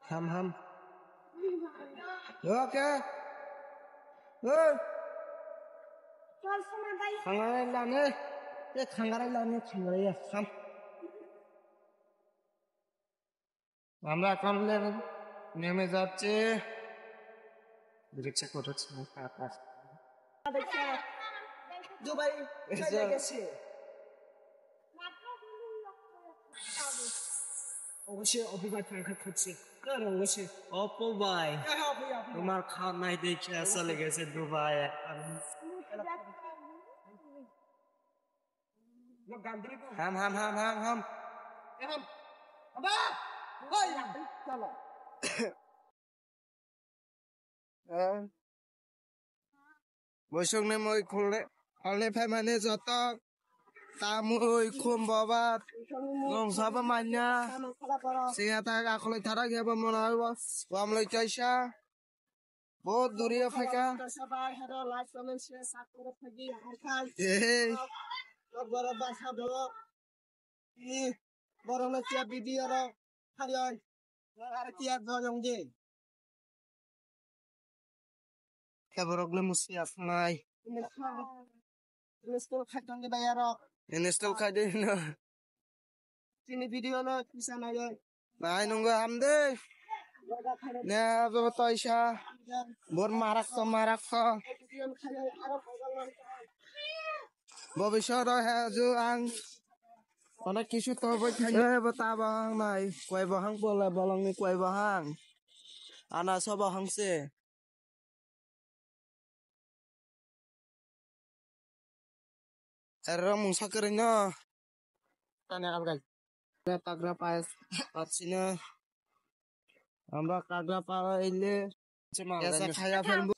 হাম হাম ওকে ওই খাঙ্গারাই লানে খাঙ্গারাই খাম আমরা এখন নেমে যাচ্ছে রিক্সা করছে দুবাই চলে গেছে অবশ্যই অপবাই ফাঁকা করছে অবশ্যই অপবাই তোমার খাওয়া নাই দেখে চলে গেছে দুবাই হাম হাম হাম হাম হাম বৈশাখ নে মই খুললে ফাই মানে যত তামুই খুম বাবা নংসাবা মান্যা সিংহা তাক আকলে থারা গেবা মনে হয় আমলৈ চাইছা বহুত দূরিয়া ফাঁকা বড় তিয়া ভিডিও আর তিয়া জং যে কেবরগলে মুসি আসনাই ইনস্টল খাইতঙ্গে বাইয়ার ইনস্টল খাইদে না তিনি ভিডিও না কিসা নাই নঙ্গ আমদে নে তয়সা বর মারাক ভবিষ্যৎ হেজু আং অনেক কিছু তো তা বাহাং নাই কয় বাহাং বলে বলংনি কয় বাহাং আনা সব বাহাংসে এর মুসা করে না তানে আলগাই কাগরা পাচ্ছি না আমরা কাগরা পাইলে খাইয়া ফেলবো